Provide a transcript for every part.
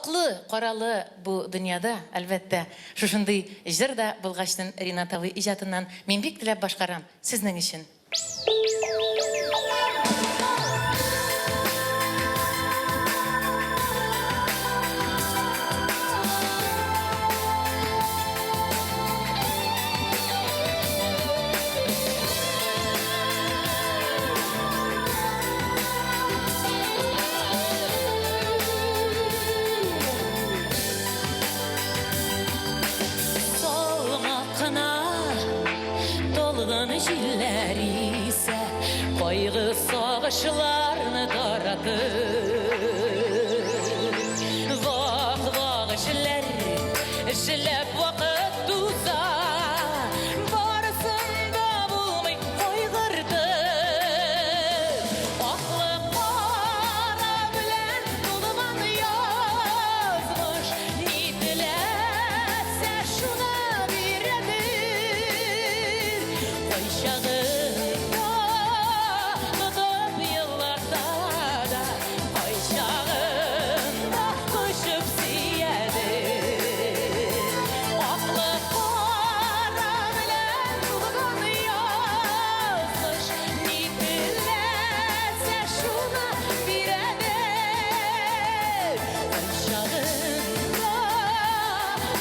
Акlı, каралы bu dünyada, әлбәттә, шушындый җыр да булгачлын Ринат абый иҗатыннан мин бик теләп башкарам сезнең өчен. Jiller ise kaygı sağışlarını daratır. Vah jiller vakit tuza barısında bulmay kaygırdı. Aklı kara bilen doluman yazmış, ni dilese şuna biredir. Ayşağında tutup yıllarda da Ayşağında koşup siyedir. Aklı kara bilen doluman yazmış, ni dilese şuna biredir. Ayşağında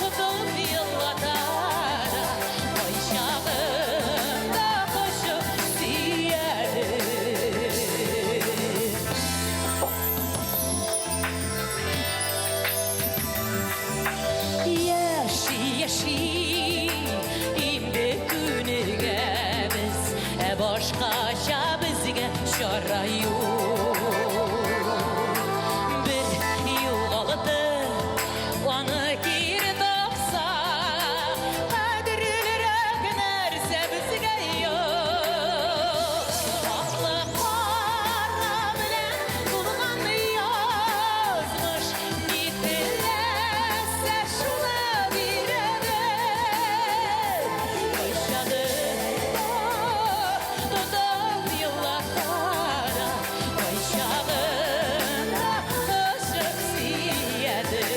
tutup yıllarda da Ayşağında koşup siyedir. Yaşı imdi günüge biz başkaça bizge şara yok. Bir yo'g'oldi onu geri topsa qadrliroq narsa bizga yo'q. Aklı qora bilan to'lg'an yozmish, ni tilasa shuni beradir. Ayşağında tutup yıllarda Ayşağında koşup siyedir.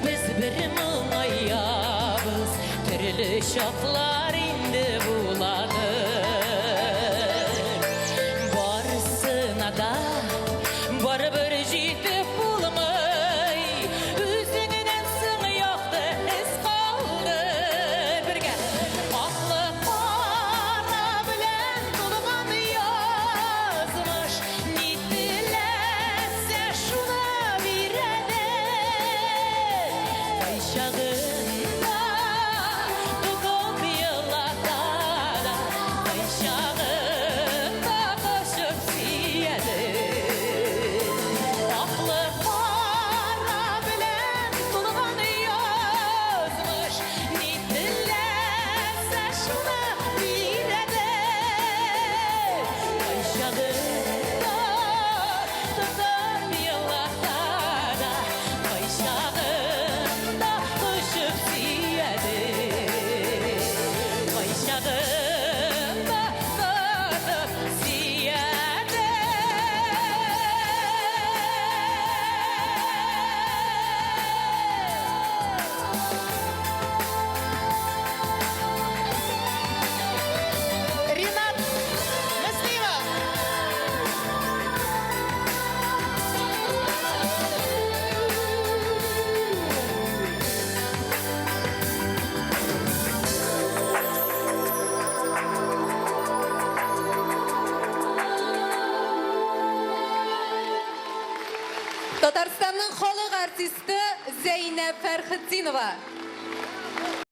Biz bir mılayabız, türlü şoklar indi buladır. Barısına da baribir yetip bulmay, üzüngden sın yoqdi iz qoldir. Birga aklı qora bilan to'lg'an yozmish, ni tilasa shuni beradir. Ayşağında tutup yıllarda da Ayşağında koşup siyedir. Aklı qora bilan to'lg'an yozmish, ni tilasa shuni beradir. Ayşağında tutup yıllarda da Ayşağında koşup siyedir. Ayşağında koşup siyedir. Ринат Муслимов. Татарстанның халық артисты Зәйнәп Фәрхетдинова.